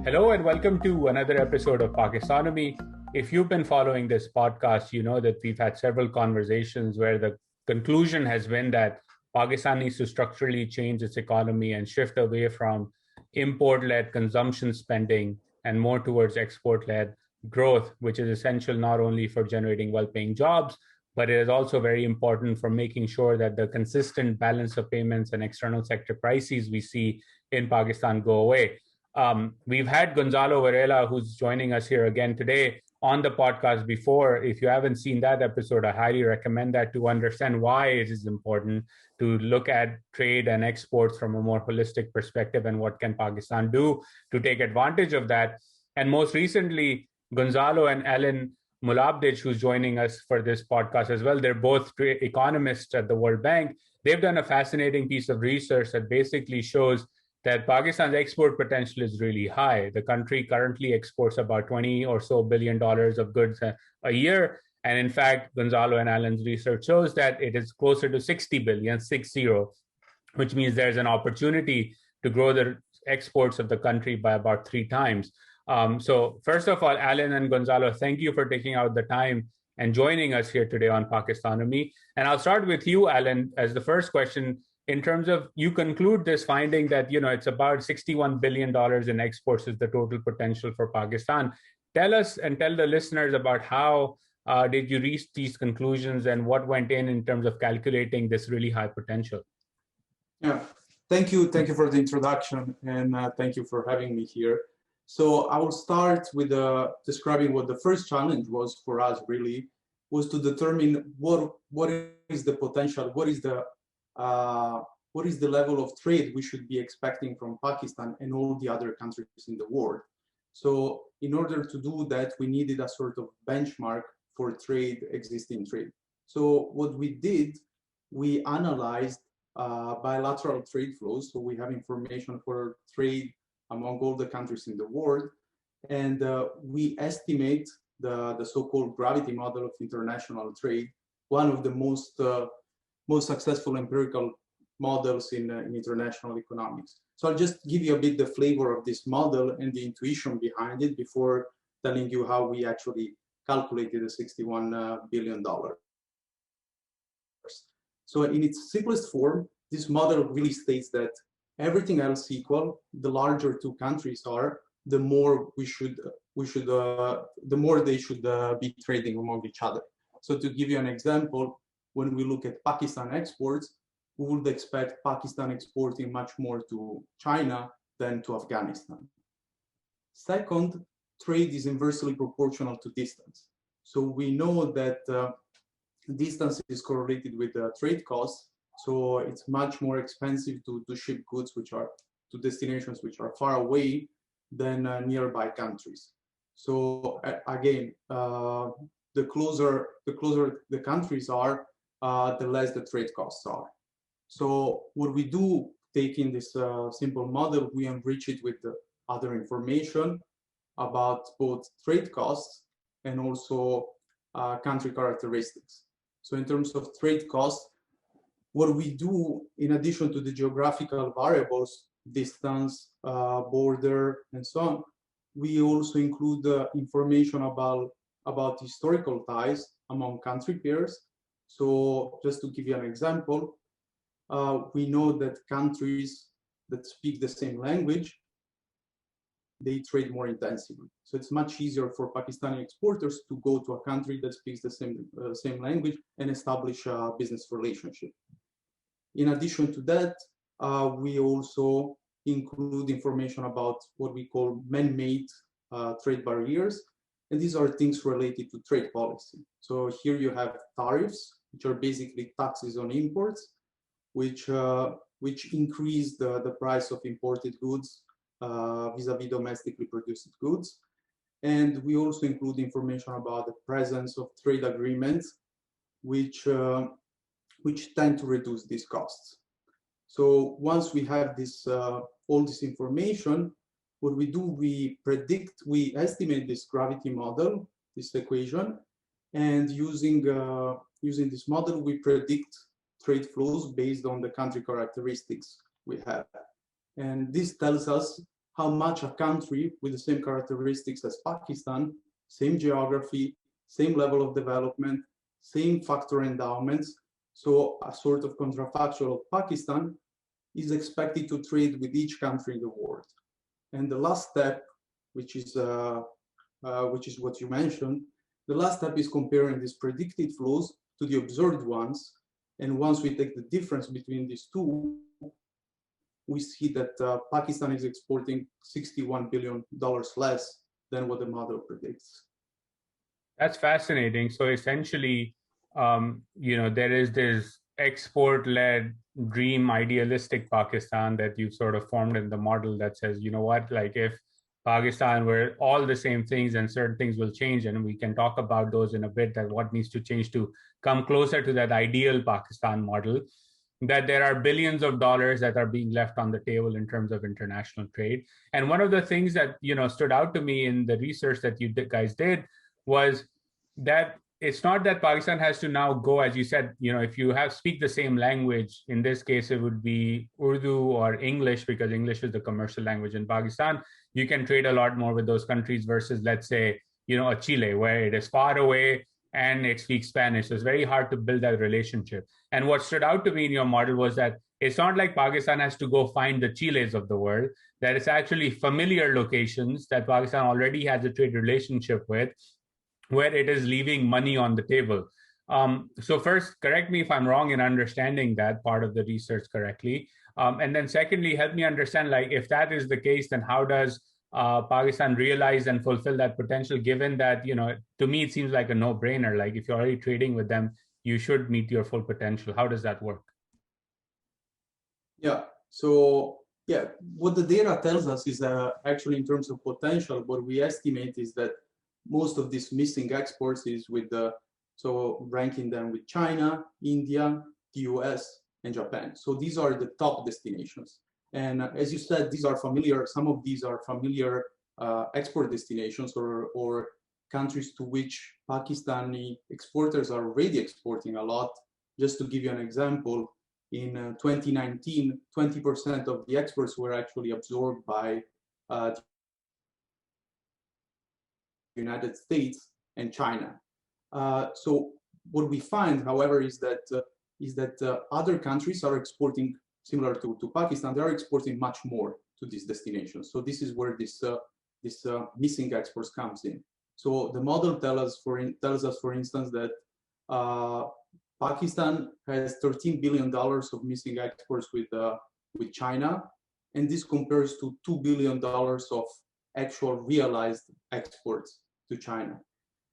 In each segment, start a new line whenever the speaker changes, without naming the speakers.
Hello and welcome to another episode of Pakistonomy. If you've been following this podcast, you know that we've had several conversations where the conclusion has been that Pakistan needs to structurally change its economy and shift away from import-led consumption spending and more towards export-led growth, which is essential not only for generating well-paying jobs, but it is also very important for making sure that the consistent balance of payments and external sector crises we see in Pakistan go away. We've had Gonzalo Varela, who's joining us here again today, on the podcast before. If you haven't seen that episode, I highly recommend that to understand why it is important to look at trade and exports from a more holistic perspective and what can Pakistan do to take advantage of that. And most recently, Gonzalo and Alen Mulabdic, who's joining us for this podcast as well. They're both economists at the World Bank. They've done a fascinating piece of research that basically shows that Pakistan's export potential is really high. The country currently exports about $20 or so billion of goods a year. And in fact, Gonzalo and Alan's research shows that it is closer to 60 billion, 60, which means there's an opportunity to grow the exports of the country by about 3 times. So first of all, Alan and Gonzalo, thank you for taking out the time and joining us here today on Pakistonomy. And I'll start with you, Alan, as the first question. In terms of, you conclude this finding that, it's about $61 billion in exports is the total potential for Pakistan. Tell us and tell the listeners about how did you reach these conclusions and what went in terms of calculating this really high potential?
Yeah, thank you. Thank you for the introduction, and thank you for having me here. So I will start with describing what the first challenge was for us, really, was to determine what is the potential, what is the level of trade we should be expecting from Pakistan and all the other countries in the world. So in order to do that, we needed a sort of benchmark for existing trade. So what we did, we analyzed bilateral trade flows. So we have information for trade among all the countries in the world. And we estimate the so-called gravity model of international trade, one of the most successful empirical models in international economics. So I'll just give you a bit the flavor of this model and the intuition behind it before telling you how we actually calculated the $61 billion. So in its simplest form, this model really states that everything else equal, the larger 2 countries are, the more the more they should be trading among each other. So to give you an example, when we look at Pakistan exports, we would expect Pakistan exporting much more to China than to Afghanistan. Second, trade is inversely proportional to distance. So we know that distance is correlated with trade costs. So it's much more expensive to ship goods which are to destinations which are far away than nearby countries. So again, the closer the countries are, the less the trade costs are. So what we do, taking this simple model, we enrich it with other information about both trade costs and also country characteristics. So in terms of trade costs, what we do, in addition to the geographical variables, distance, border, and so on, we also include information about historical ties among country pairs. So just to give you an example, we know that countries that speak the same language, they trade more intensively. So it's much easier for Pakistani exporters to go to a country that speaks the same language and establish a business relationship. In addition to that, we also include information about what we call man-made trade barriers. And these are things related to trade policy. So here you have tariffs, which are basically taxes on imports, which increase the price of imported goods vis-a-vis domestically produced goods. And we also include information about the presence of trade agreements, which tend to reduce these costs. So once we have this all this information, what we do, we estimate this gravity model, this equation, and using this model, we predict trade flows based on the country characteristics we have. And this tells us how much a country with the same characteristics as Pakistan, same geography, same level of development, same factor endowments, so a sort of contrafactual of Pakistan, is expected to trade with each country in the world. And the last step, which is what you mentioned, the last step is comparing these predicted flows to the observed ones. And once we take the difference between these two, we see that Pakistan is exporting $61 billion less than what the model predicts.
That's fascinating. So essentially, there is this export-led dream idealistic Pakistan that you've sort of formed in the model that says, you know what, like if Pakistan were all the same things and certain things will change, and we can talk about those in a bit, that what needs to change to come closer to that ideal Pakistan model, that there are billions of dollars that are being left on the table in terms of international trade. And one of the things that, stood out to me in the research that you guys did was that it's not that Pakistan has to now go, as you said, if you speak the same language, in this case, it would be Urdu or English, because English is the commercial language in Pakistan. You can trade a lot more with those countries versus, let's say, a Chile, where it is far away and it speaks Spanish. So it's very hard to build that relationship. And what stood out to me in your model was that it's not like Pakistan has to go find the Chiles of the world, that it's actually familiar locations that Pakistan already has a trade relationship with, where it is leaving money on the table. So first, correct me if I'm wrong in understanding that part of the research correctly. And then secondly, help me understand, like, if that is the case, then how does Pakistan realize and fulfill that potential, given that, to me, it seems like a no-brainer. Like, if you're already trading with them, you should meet your full potential. How does that work?
Yeah, so what the data tells us is actually in terms of potential, what we estimate is that most of these missing exports is with ranking them with China, India, the US, and Japan. So these are the top destinations. And as you said, these are familiar, some of these are familiar export destinations or countries to which Pakistani exporters are already exporting a lot. Just to give you an example, in 2019, 20% of the exports were actually absorbed by the United States and China. So what we find, however, is that other countries are exporting, similar to Pakistan, they are exporting much more to these destinations. So this is where this missing exports comes in. So the model tells us, for instance, that Pakistan has $13 billion of missing exports with China, and this compares to $2 billion of actual realized exports to China.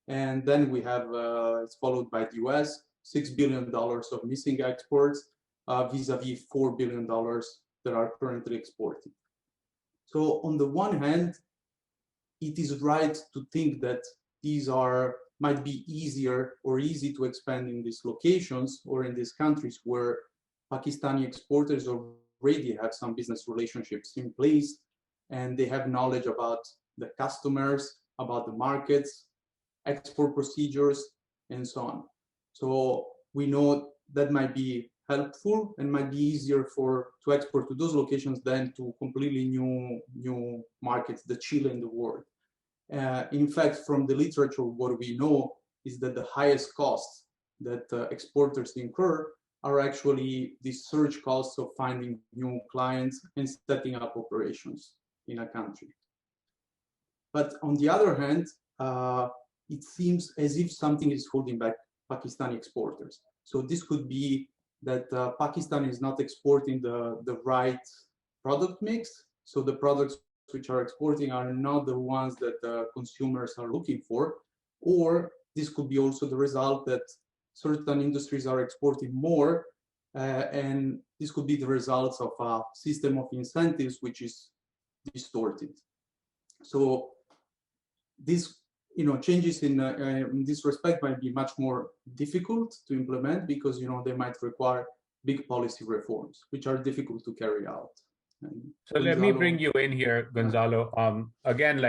And then we have, it's followed by the US, $6 billion of missing exports vis-a-vis $4 billion that are currently exported. So on the one hand, it is right to think that these might be easy to expand in these locations or in these countries where Pakistani exporters already have some business relationships in place, and they have knowledge about the customers, about the markets, export procedures, and so on. So we know that might be helpful and might be easier to export to those locations than to completely new markets, the Chile in the world. In fact, from the literature, what we know is that the highest costs that exporters incur are actually the surge costs of finding new clients and setting up operations in a country. But on the other hand, it seems as if something is holding back Pakistani exporters. So this could be that Pakistan is not exporting the right product mix. So the products which are exporting are not the ones that consumers are looking for. Or this could be also the result that certain industries are exporting more, and this could be the results of a system of incentives which is distorted. So this, changes in this respect might be much more difficult to implement because they might require big policy reforms, which are difficult to carry out.
So let me bring you in here, Gonzalo. Again,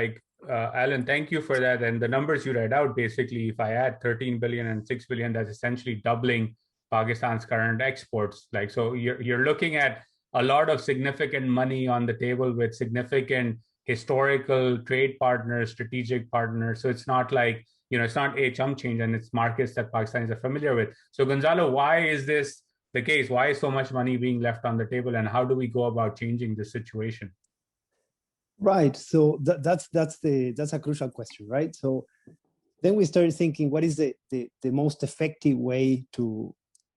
Alen, thank you for that. And the numbers you read out, basically, if I add 13 billion and 6 billion, that's essentially doubling Pakistan's current exports. So you're looking at a lot of significant money on the table with significant historical trade partners, strategic partners. So it's not like, it's not a chump change, and it's markets that Pakistanis are familiar with. So Gonzalo, why is this the case? Why is so much money being left on the table, and how do we go about changing the situation?
Right. So that's a crucial question, right? So then we started thinking, what is the most effective way to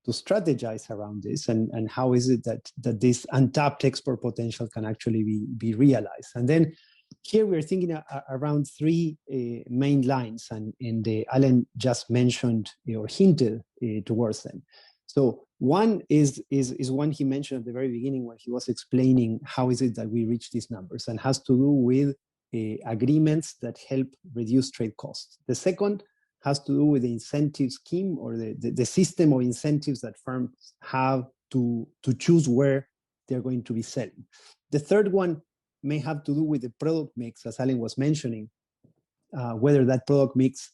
strategize around this, and how is it that this untapped export potential can actually be realized? And then here we're thinking around three main lines, and Alen just mentioned or hinted towards them. So one is one he mentioned at the very beginning when he was explaining how is it that we reach these numbers, and has to do with agreements that help reduce trade costs. The second has to do with the incentive scheme, or the system of incentives that firms have to choose where they're going to be selling. The third one may have to do with the product mix, as Alen was mentioning, whether that product mix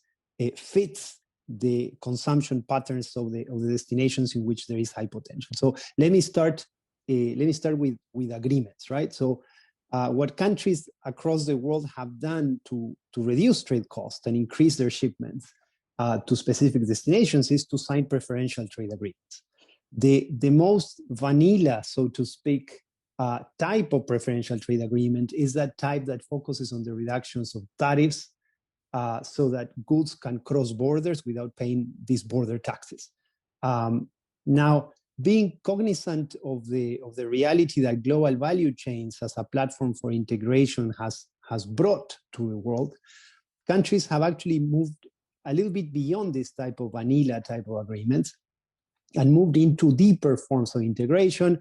fits the consumption patterns of the destinations in which there is high potential. So let me start with agreements, right? So what countries across the world have done to reduce trade costs and increase their shipments to specific destinations is to sign preferential trade agreements. The most vanilla, so to speak, type of preferential trade agreement is that type that focuses on the reductions of tariffs so that goods can cross borders without paying these border taxes. Now, being cognizant of the reality that global value chains as a platform for integration has brought to the world, countries have actually moved a little bit beyond this type of vanilla type of agreements and moved into deeper forms of integration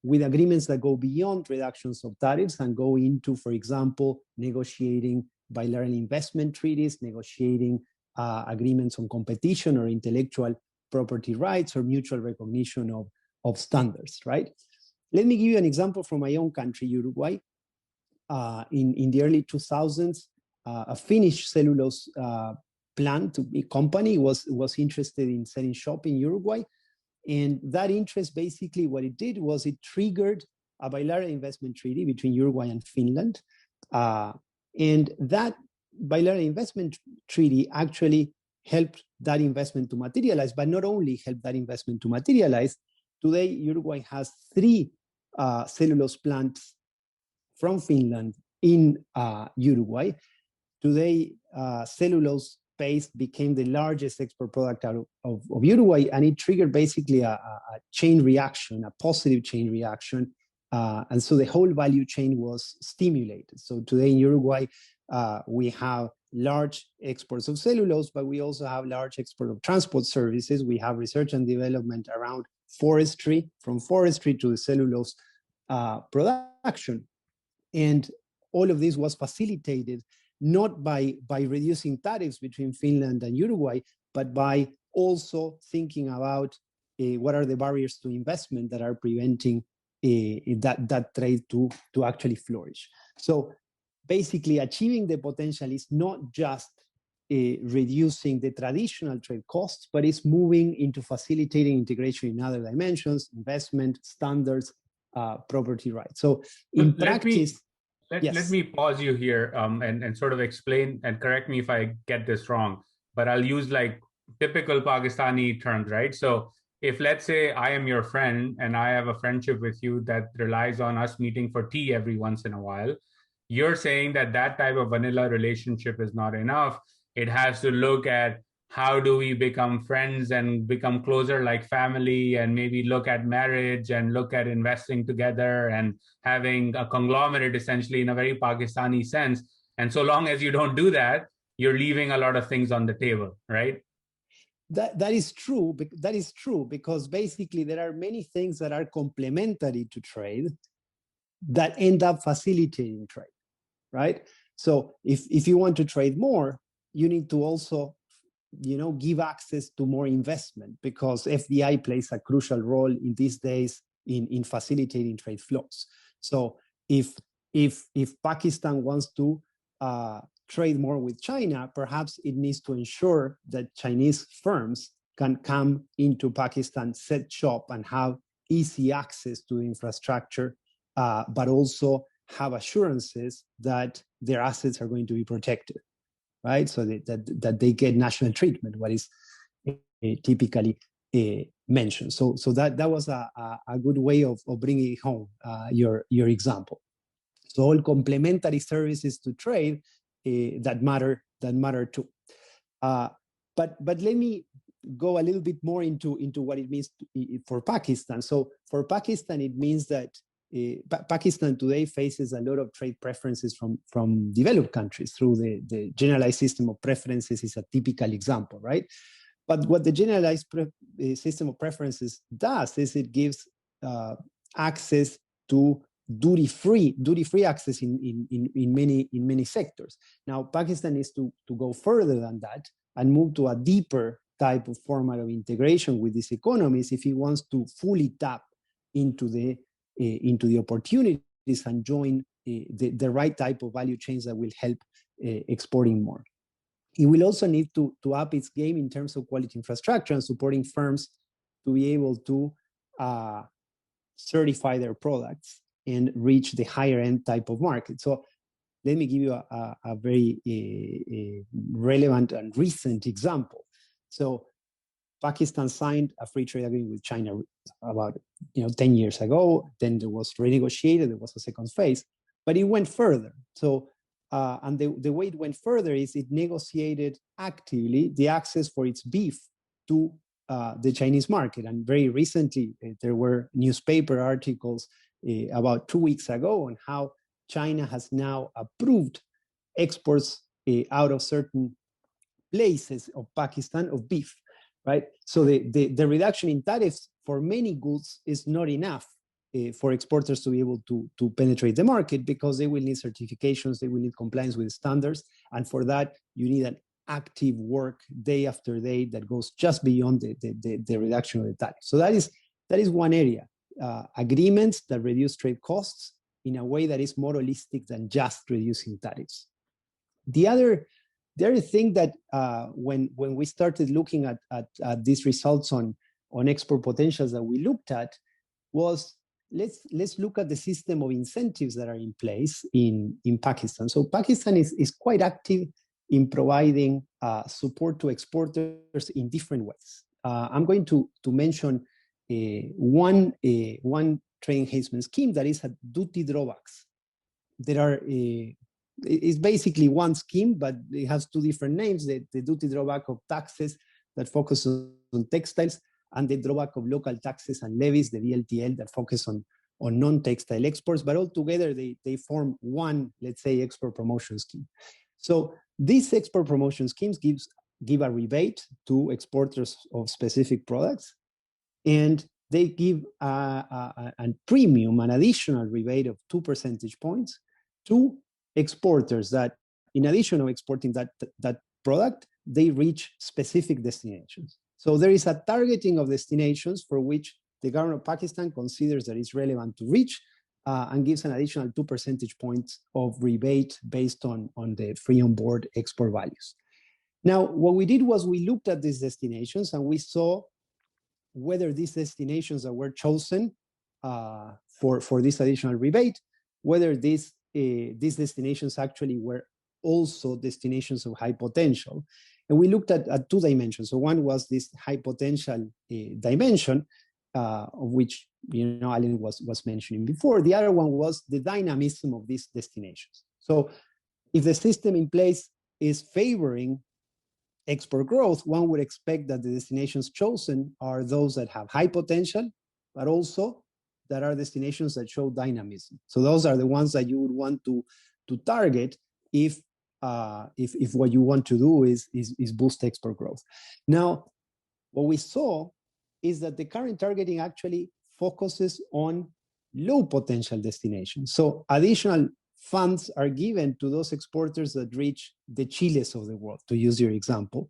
with agreements that go beyond reductions of tariffs and go into, for example, negotiating bilateral investment treaties, negotiating agreements on competition or intellectual property rights, or mutual recognition of standards, right? Let me give you an example from my own country, Uruguay. In the early 2000s, a Finnish cellulose plant company was interested in setting shop in Uruguay. And that interest, basically what it did was it triggered a bilateral investment treaty between Uruguay and Finland. And that bilateral investment treaty actually helped that investment to materialize, but not only helped that investment to materialize. Today, Uruguay has 3 cellulose plants from Finland in Uruguay. Today, cellulose paste became the largest export product out of Uruguay, and it triggered basically a chain reaction, a positive chain reaction. And so the whole value chain was stimulated. So today in Uruguay, we have large exports of cellulose, but we also have large export of transport services. We have research and development around forestry, from forestry to the cellulose production. And all of this was facilitated not by reducing tariffs between Finland and Uruguay, but by also thinking about what are the barriers to investment that are preventing that trade to actually flourish. So basically, achieving the potential is not just reducing the traditional trade costs, but it's moving into facilitating integration in other dimensions, investment, standards, property rights. So in practice...
Let me pause you here and sort of explain, and correct me if I get this wrong, but I'll use like typical Pakistani terms, right? So if, let's say, I am your friend and I have a friendship with you that relies on us meeting for tea every once in a while, you're saying that type of vanilla relationship is not enough. It has to look at how do we become friends and become closer like family, and maybe look at marriage and look at investing together and having a conglomerate, essentially, in a very Pakistani sense. And so long as you don't do that, you're leaving a lot of things on the table, right?
That is true. That is true, because basically there are many things that are complementary to trade that end up facilitating trade, right? So if you want to trade more, you need to also give access to more investment, because FDI plays a crucial role in these days in facilitating trade flows. So if Pakistan wants to trade more with China, perhaps it needs to ensure that Chinese firms can come into Pakistan, set shop, and have easy access to infrastructure, but also have assurances that their assets are going to be protected, right? So that they get national treatment, what is typically mentioned. So that was a good way of bringing home your example. So all complementary services to trade that matter too. But let me go a little bit more into what it means for Pakistan. So for Pakistan, it means that Pakistan today faces a lot of trade preferences from developed countries through the generalized system of preferences is a typical example, right? But what the generalized system of preferences does is it gives access to duty-free access in many sectors. Now, Pakistan needs to go further than that and move to a deeper type of format of integration with these economies if it wants to fully tap into the opportunities and join the right type of value chains that will help exporting more. It will also need to up its game in terms of quality infrastructure and supporting firms to be able to certify their products and reach the higher end type of market. So let me give you a very relevant and recent example. So Pakistan signed a free trade agreement with China about 10 years ago. Then it was renegotiated. There was a second phase, but it went further. So and the way it went further is it negotiated actively the access for its beef to the Chinese market. And very recently, there were newspaper articles about 2 weeks ago on how China has now approved exports out of certain places of Pakistan of beef, right? So the reduction in tariffs for many goods is not enough for exporters to be able to penetrate the market because they will need certifications, they will need compliance with standards. And for that, you need an active work day after day that goes just beyond the reduction of the tariff. So that is one area. Agreements that reduce trade costs in a way that is more holistic than just reducing tariffs. The other thing that when we started looking at these results on export potentials that we looked at was let's look at the system of incentives that are in place in Pakistan. So Pakistan is quite active in providing support to exporters in different ways. I'm going to mention one trade enhancement scheme that is a duty drawbacks. There are it's basically one scheme, but it has two different names: the duty drawback of taxes that focuses on textiles, and the drawback of local taxes and levies, the DLTL, that focus on non-textile exports. But altogether, they form one, let's say, export promotion scheme. So these export promotion schemes give a rebate to exporters of specific products, and they give a premium, an additional rebate of 2 percentage points to exporters that, in addition of exporting that product, they reach specific destinations. So there is a targeting of destinations for which the government of Pakistan considers that it's relevant to reach and gives an additional 2 percentage points of rebate based on the free on board export values. Now, what we did was we looked at these destinations and we saw whether these destinations that were chosen for this additional rebate, whether these destinations actually were also destinations of high potential. And we looked at 2 dimensions. So one was this high potential dimension, of which Alen was mentioning before. The other one was the dynamism of these destinations. So if the system in place is favoring export growth, one would expect that the destinations chosen are those that have high potential, but also that are destinations that show dynamism. So those are the ones that you would want to target if what you want to do is boost export growth. Now, what we saw is that the current targeting actually focuses on low potential destinations. So additional funds are given to those exporters that reach the Chiles of the world, to use your example,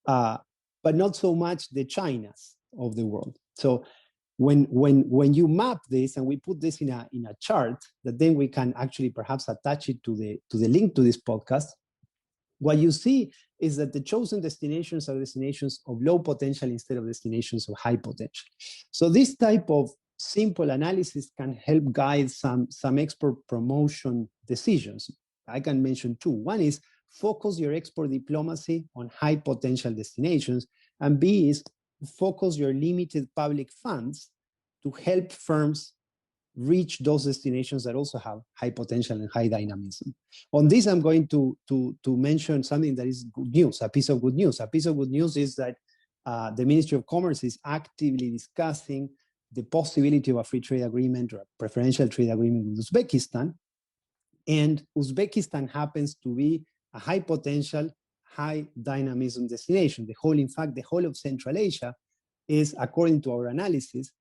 but not so much the Chinas of the world. So when you map this and we put this in a chart that then we can actually perhaps attach it to the link to this podcast, what you see is that the chosen destinations are destinations of low potential instead of destinations of high potential. So this type of simple analysis can help guide some export promotion decisions. I can mention two. One is focus your export diplomacy on high potential destinations, and B is focus your limited public funds to help firms reach those destinations that also have high potential and high dynamism. On this, I'm going to mention something that is good news, a piece of good news. A piece of good news is that the Ministry of Commerce is actively discussing the possibility of a free trade agreement or a preferential trade agreement with Uzbekistan. And Uzbekistan happens to be a high potential, high dynamism destination. In fact, the whole of Central Asia is, according to our analysis,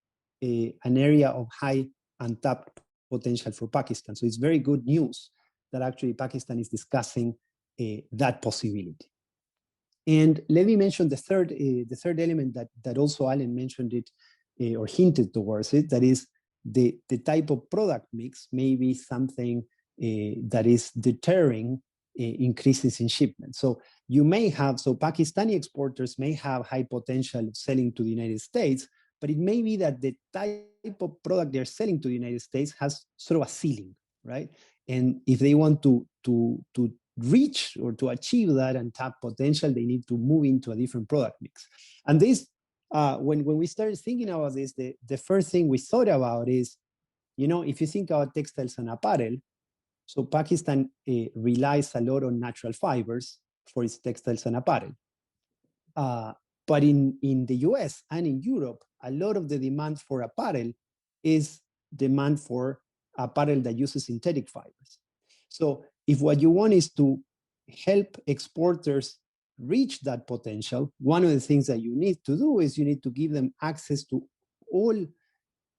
an area of high untapped potential for Pakistan. So it's very good news that actually Pakistan is discussing that possibility. And let me mention the third element that also Alen mentioned it or hinted towards it, that is the type of product mix may be something that is deterring increases in shipments. So you may have, Pakistani exporters may have high potential selling to the United States, but it may be that the type of product they're selling to the United States has sort of a ceiling, right? And if they want to reach or to achieve that untapped potential, they need to move into a different product mix. And this, when we started thinking about this, the first thing we thought about is, if you think about textiles and apparel, so Pakistan relies a lot on natural fibers for its textiles and apparel. But in the US and in Europe, a lot of the demand for apparel is demand for apparel that uses synthetic fibers. So if what you want is to help exporters reach that potential, one of the things that you need to do is you need to give them access to all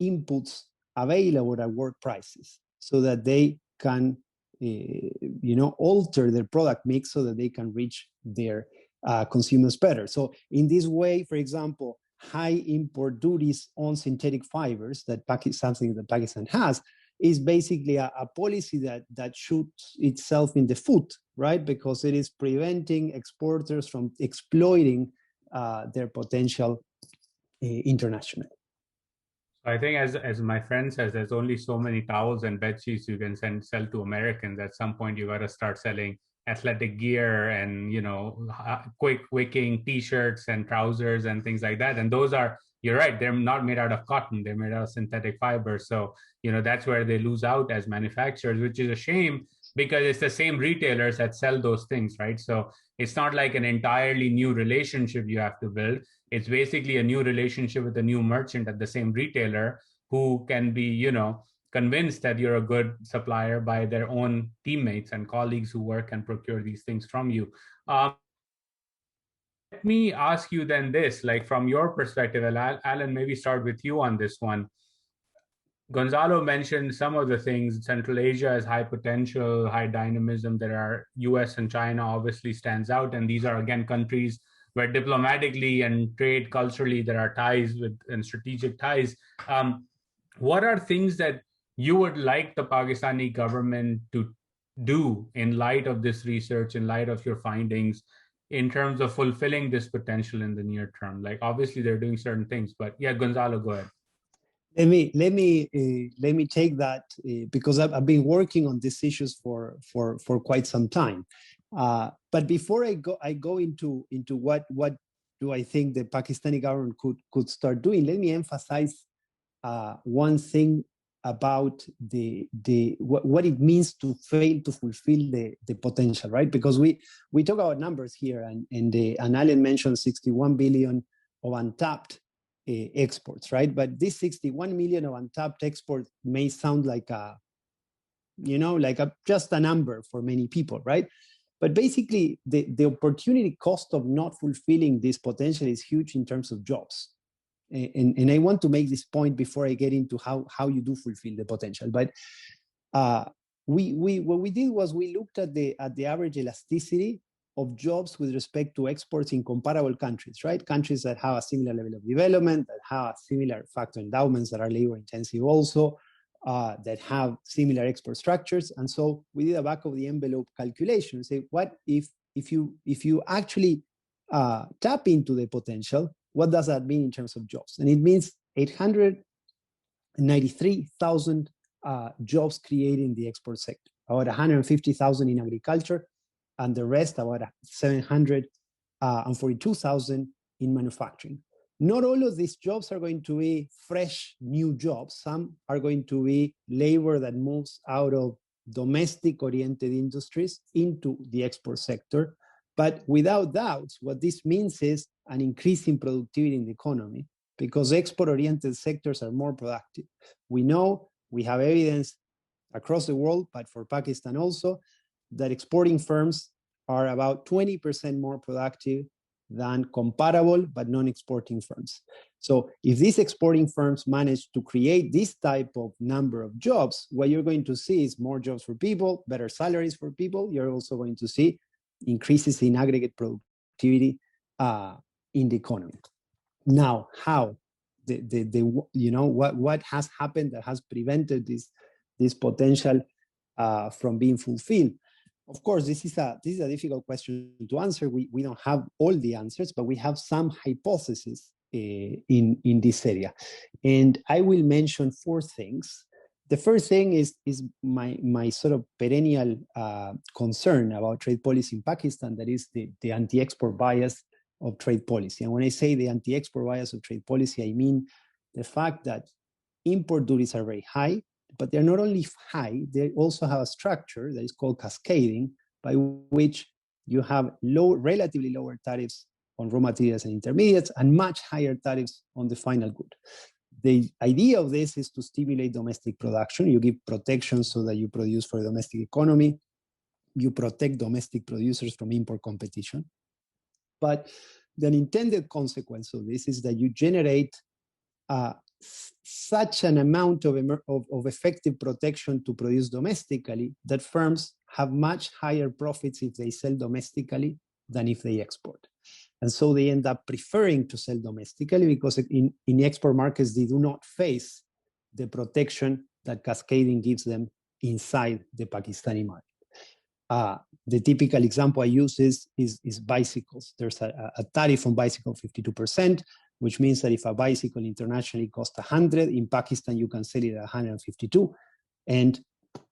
inputs available at world prices so that they can alter their product mix so that they can reach their consumers better. So in this way, for example, high import duties on synthetic fibers, something that Pakistan has, is basically a policy that shoots itself in the foot, right? Because it is preventing exporters from exploiting their potential internationally.
I think, as my friend says, there's only so many towels and bed sheets you can sell to Americans. At some point, you got to start selling athletic gear and quick wicking T-shirts and trousers and things like that. And those are, you're right, they're not made out of cotton; they're made out of synthetic fiber. So that's where they lose out as manufacturers, which is a shame because it's the same retailers that sell those things, right? So it's not like an entirely new relationship you have to build. It's basically a new relationship with a new merchant at the same retailer who can be, convinced that you're a good supplier by their own teammates and colleagues who work and procure these things from you. Let me ask you then this, like from your perspective, Alen, maybe start with you on this one. Gonzalo mentioned some of the things. Central Asia has high potential, high dynamism. There are US and China obviously stands out. And these are, again, countries where diplomatically and trade culturally there are ties and strategic ties. What are things that you would like the Pakistani government to do in light of this research, in light of your findings, in terms of fulfilling this potential in the near term? Like, obviously they're doing certain things, but yeah, Gonzalo, go ahead.
Let me take that because I've been working on these issues for quite some time. But before I go into what do I think the Pakistani government could start doing, let me emphasize one thing about what it means to fail to fulfill the potential, right? Because we talk about numbers here, and Alen mentioned 61 billion of untapped exports, right? But this 61 million of untapped exports may sound like just a number for many people, right? But basically, the opportunity cost of not fulfilling this potential is huge in terms of jobs. And I want to make this point before I get into how you do fulfill the potential. But what we did was we looked at the average elasticity of jobs with respect to exports in comparable countries, right? Countries that have a similar level of development, that have similar factor endowments that are labor intensive also, that have similar export structures. And so we did a back of the envelope calculation and say, what if you actually tap into the potential, what does that mean in terms of jobs? And it means 800 93,000 jobs created in the export sector, about 150,000 in agriculture, and the rest, about 742,000 in manufacturing. Not all of these jobs are going to be fresh new jobs. Some are going to be labor that moves out of domestic-oriented industries into the export sector. But without doubt, what this means is an increase in productivity in the economy, because export-oriented sectors are more productive. We know, we have evidence across the world, but for Pakistan also, that exporting firms are about 20% more productive than comparable but non-exporting firms. So if these exporting firms manage to create this type of number of jobs, what you're going to see is more jobs for people, better salaries for people. You're also going to see increases in aggregate productivity in the economy. Now, how? What has happened that has prevented this potential from being fulfilled? Of course, this is a difficult question to answer. We don't have all the answers, but we have some hypotheses in this area. And I will mention 4 things. The first thing is my sort of perennial concern about trade policy in Pakistan, that is the anti-export bias of trade policy. And when I say the anti-export bias of trade policy, I mean the fact that import duties are very high, but they're not only high, they also have a structure that is called cascading, by which you have relatively lower tariffs on raw materials and intermediates and much higher tariffs on the final good. The idea of this is to stimulate domestic production. You give protection so that you produce for the domestic economy. You protect domestic producers from import competition. But the unintended consequence of this is that you generate such an amount of effective protection to produce domestically that firms have much higher profits if they sell domestically than if they export. And so they end up preferring to sell domestically because in export markets, they do not face the protection that cascading gives them inside the Pakistani market. The typical example I use is bicycles. There's a tariff on bicycle 52%, which means that if a bicycle internationally costs 100, in Pakistan you can sell it at 152, and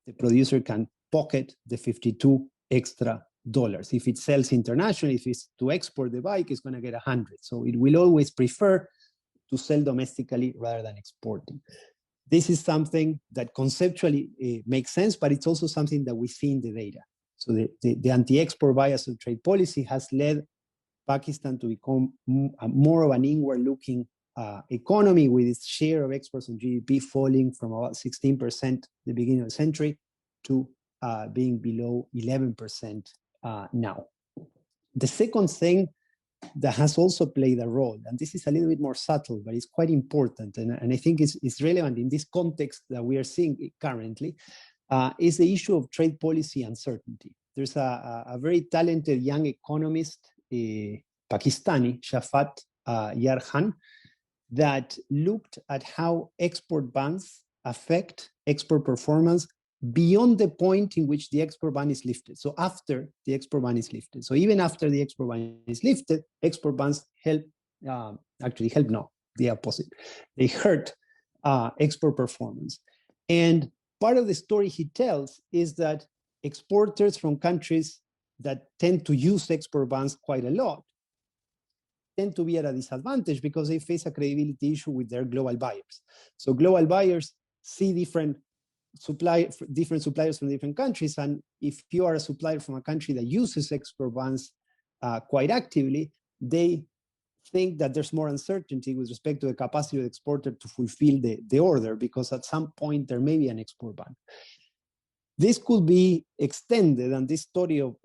the producer can pocket the 52 extra dollars. If it sells internationally, if it's to export the bike, it's going to get 100. So it will always prefer to sell domestically rather than exporting. This is something that conceptually makes sense, but it's also something that we see in the data. So the anti-export bias of trade policy has led Pakistan to become more of an inward-looking economy, with its share of exports on GDP falling from about 16% at the beginning of the century to being below 11% now. The second thing that has also played a role, and this is a little bit more subtle, but it's quite important, and I think it's relevant in this context that we are seeing currently, is the issue of trade policy uncertainty. There's a very talented young economist, Pakistani, Shafat Yarhan, that looked at how export bans affect export performance beyond the point in which the export ban is lifted. So after the export ban is lifted. So even after the export ban is lifted, export bans the opposite. They hurt export performance. And part of the story he tells is that exporters from countries that tend to use export bans quite a lot tend to be at a disadvantage because they face a credibility issue with their global buyers. So global buyers see different suppliers from different countries, and if you are a supplier from a country that uses export bans quite actively, they think that there's more uncertainty with respect to the capacity of the exporter to fulfill the order, because at some point there may be an export ban. This could be extended, and this story of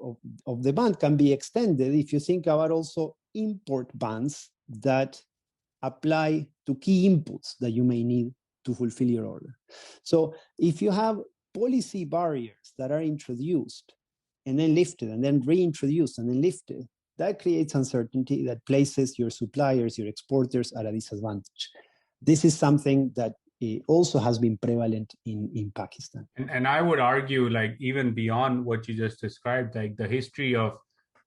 the ban can be extended if you think about also import bans that apply to key inputs that you may need to fulfill your order. So if you have policy barriers that are introduced and then lifted and then reintroduced and then lifted, that creates uncertainty that places your suppliers, your exporters at a disadvantage. This is something that also has been prevalent in Pakistan.
And I would argue, like, even beyond what you just described, like the history of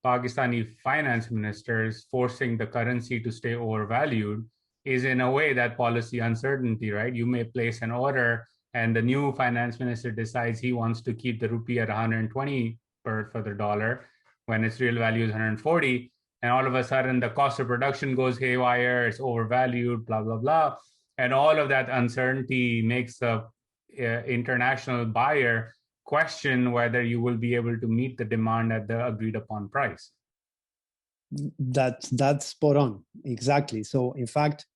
Pakistani finance ministers forcing the currency to stay overvalued is in a way that policy uncertainty, right? You may place an order and the new finance minister decides he wants to keep the rupee at 120 for the dollar when its real value is 140. And all of a sudden the cost of production goes haywire, it's overvalued, blah, blah, blah. And all of that uncertainty makes the international buyer question whether you will be able to meet the demand at the agreed upon price.
That's spot on, exactly. So in fact,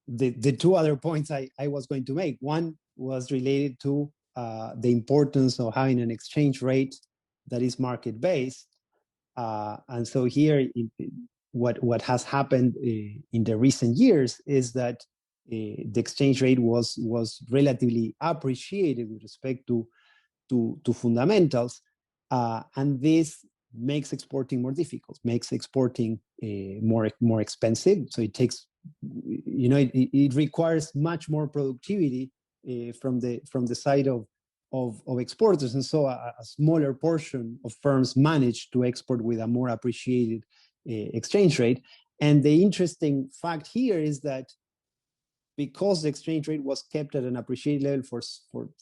the two other points I was going to make, one was related to the importance of having an exchange rate that is market-based. And so here, what has happened in the recent years is that the exchange rate was relatively appreciated with respect to fundamentals, and this makes exporting more difficult, makes exporting more expensive. So it takes, it requires much more productivity from the side of exporters, and so a smaller portion of firms manage to export with a more appreciated exchange rate. And the interesting fact here is that because the exchange rate was kept at an appreciated level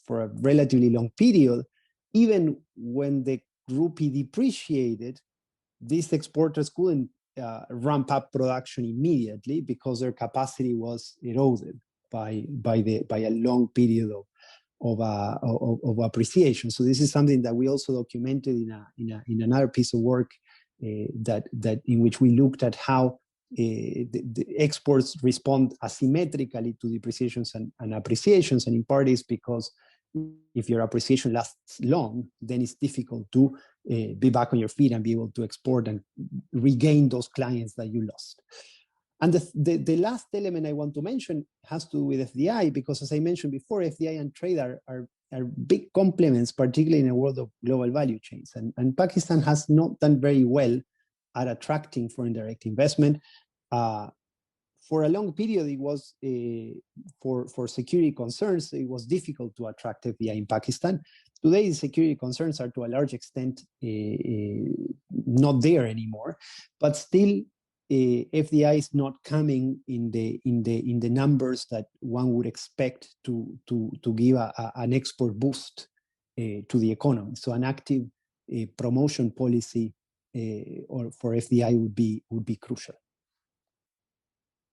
for a relatively long period, even when the rupee depreciated, these exporters couldn't ramp up production immediately because their capacity was eroded by a long period of appreciation. So this is something that we also documented in another piece of work that in which we looked at how the exports respond asymmetrically to depreciations and appreciations, and in part is because if your appreciation lasts long, then it's difficult to be back on your feet and be able to export and regain those clients that you lost. And the last element I want to mention has to do with FDI, because as I mentioned before, FDI and trade are big complements, particularly in a world of global value chains. And Pakistan has not done very well at attracting foreign direct investment. For a long period, it was, for security concerns, it was difficult to attract FDI in Pakistan. Today, the security concerns are to a large extent not there anymore, but still FDI is not coming in the numbers that one would expect to give an export boost to the economy. So an active promotion policy or for FDI would be crucial.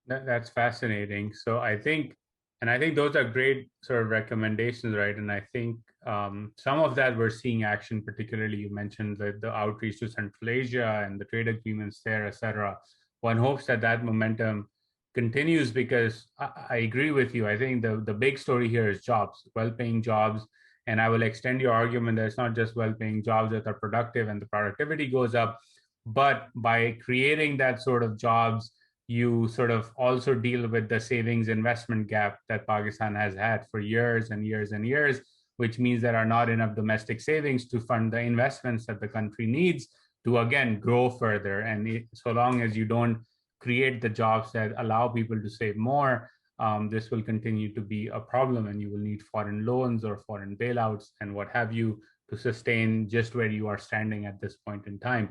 That's fascinating. So I think those are great sort of recommendations, right? And I think some of that we're seeing action, particularly you mentioned the outreach to Central Asia and the trade agreements there, et cetera. One hopes that momentum continues, because I agree with you. I think the big story here is jobs, well-paying jobs. And I will extend your argument that it's not just well-paying jobs that are productive and the productivity goes up, but by creating that sort of jobs, you sort of also deal with the savings investment gap that Pakistan has had for years and years and years, which means there are not enough domestic savings to fund the investments that the country needs to, again, grow further. And so long as you don't create the jobs that allow people to save more, this will continue to be a problem, and you will need foreign loans or foreign bailouts and what have you to sustain just where you are standing at this point in time.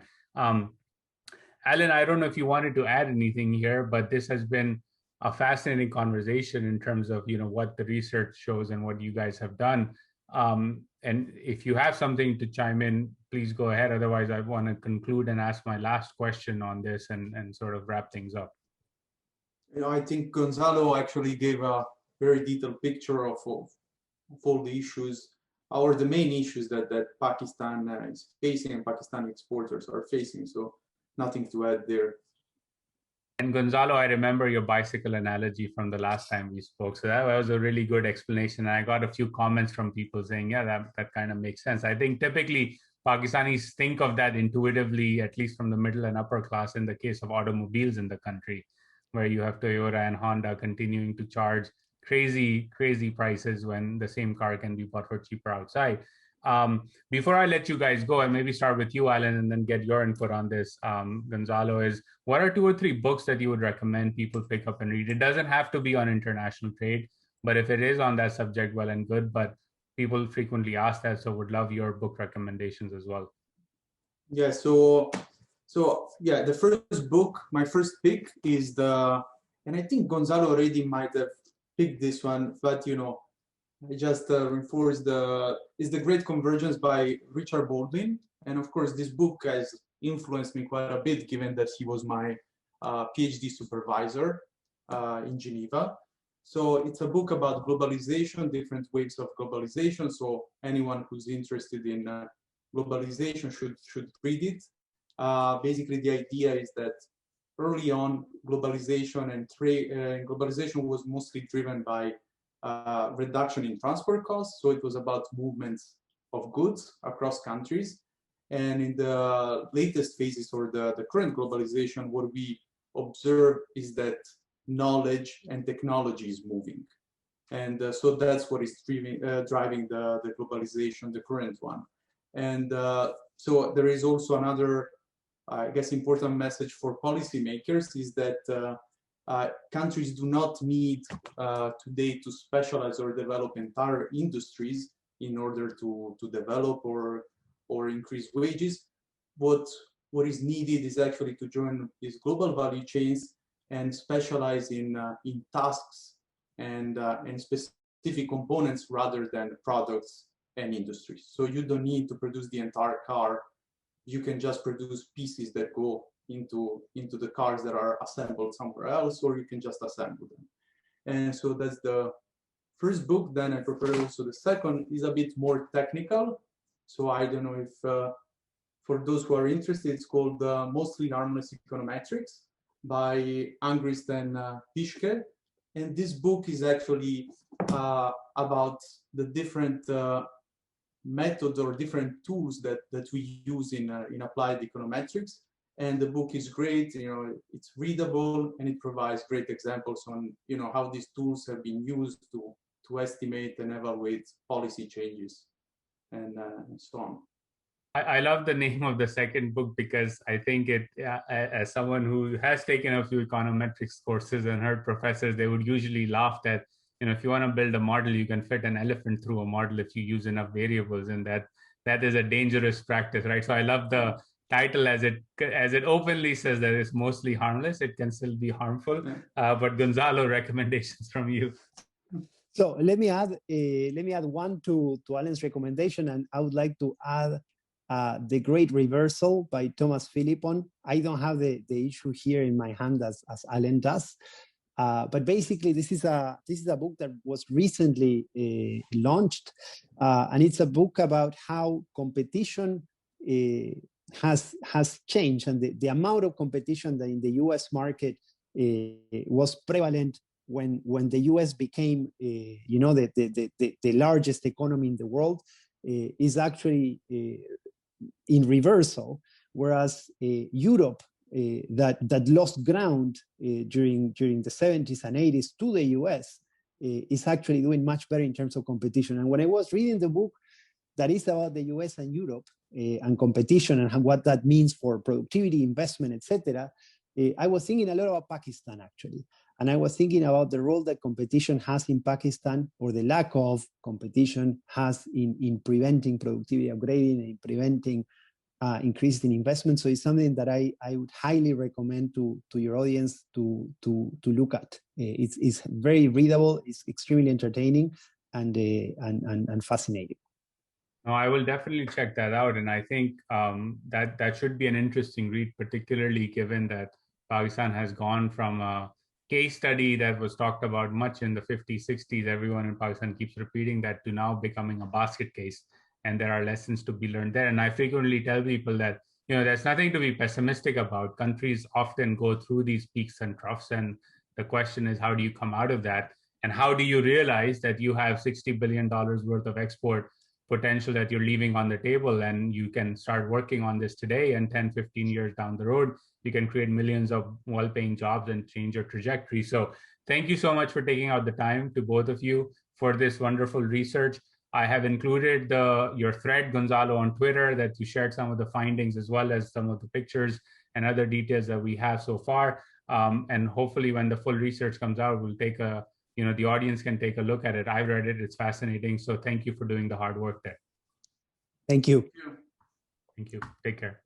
Alen, I don't know if you wanted to add anything here, but this has been a fascinating conversation in terms of what the research shows and what you guys have done. And if you have something to chime in, please go ahead. Otherwise, I want to conclude and ask my last question on this and sort of wrap things up.
I think Gonzalo actually gave a very detailed picture of all the issues, or the main issues that Pakistan is facing and Pakistani exporters are facing. So nothing to add there.
And Gonzalo, I remember your bicycle analogy from the last time we spoke. So that was a really good explanation. And I got a few comments from people saying, yeah, that kind of makes sense. I think typically Pakistanis think of that intuitively, at least from the middle and upper class, in the case of automobiles in the country, where you have Toyota and Honda continuing to charge crazy prices when the same car can be bought for cheaper outside. Before I let you guys go, and maybe start with you, Alen, and then get your input on this, Gonzalo, is what are 2 or 3 books that you would recommend people pick up and read? It doesn't have to be on international trade, but if it is on that subject, well and good, but people frequently ask that, so would love your book recommendations as well.
Yeah, so yeah, the first book, my first pick is the And I think Gonzalo already might have picked this one, but I just reinforce is The Great Convergence by Richard Baldwin. And of course, this book has influenced me quite a bit, given that he was my PhD supervisor in Geneva. So it's a book about globalization, different waves of globalization. So anyone who's interested in globalization should read it. Basically, the idea is that early on, globalization and trade, globalization was mostly driven by reduction in transport costs. So it was about movements of goods across countries. And in the latest phases, or the current globalization, what we observe is that knowledge and technology is moving. And so that's what is driving the globalization, the current one. And so there is also another, I guess, important message for policymakers is that countries do not need today to specialize or develop entire industries in order to develop or increase wages. What is needed is actually to join these global value chains and specialize in tasks and specific components rather than products and industries. So you don't need to produce the entire car. You can just produce pieces that go into the cars that are assembled somewhere else, or you can just assemble them. And so that's the first book. Then I prepared also the second, is a bit more technical. So I don't know if for those who are interested, it's called Mostly Harmless Econometrics by Angrist and Pischke. And this book is actually about the different methods or different tools that we use in applied econometrics. And the book is great, it's readable, and it provides great examples on how these tools have been used to estimate and evaluate policy changes and so on.
I love the name of the second book because I think it, as someone who has taken a few econometrics courses and heard professors, they would usually laugh that, if you want to build a model, you can fit an elephant through a model if you use enough variables, and that is a dangerous practice, right? So I love the title as it openly says that it's mostly harmless. It can still be harmful, but Gonzalo, recommendations from you.
So let me add one to Alan's recommendation, and I would like to add The Great Reversal by Thomas Philippon. I don't have the issue here in my hand as Alen does, but basically this is a book that was recently launched, and it's a book about how competition has changed, and the amount of competition that in the U.S. market was prevalent when the U.S. became, the largest economy in the world, is actually in reversal, whereas Europe, that lost ground during the 70s and 80s to the US, is actually doing much better in terms of competition. And when I was reading the book that is about the US and Europe and competition and what that means for productivity, investment, etc., I was thinking a lot about Pakistan, actually. And I was thinking about the role that competition has in Pakistan, or the lack of competition has in preventing productivity upgrading and in preventing increase in investment. So it's something that I would highly recommend to your audience to look at. It's very readable, it's extremely entertaining, and fascinating.
No, I will definitely check that out. And I think that should be an interesting read, particularly given that Pakistan has gone from a case study that was talked about much in the 50s, 60s. Everyone in Pakistan keeps repeating that, to now becoming a basket case. And there are lessons to be learned there. And I frequently tell people that, there's nothing to be pessimistic about. Countries often go through these peaks and troughs. And the question is, how do you come out of that? And how do you realize that you have $60 billion worth of export potential that you're leaving on the table, and you can start working on this today, and 10, 15 years down the road, you can create millions of well-paying jobs and change your trajectory. So thank you so much for taking out the time, to both of you, for this wonderful research. I have included your thread, Gonzalo, on Twitter, that you shared some of the findings as well as some of the pictures and other details that we have so far. And hopefully when the full research comes out, we'll take the audience can take a look at it. I've read it, it's fascinating. So thank you for doing the hard work there.
Thank you.
Thank you. Take care.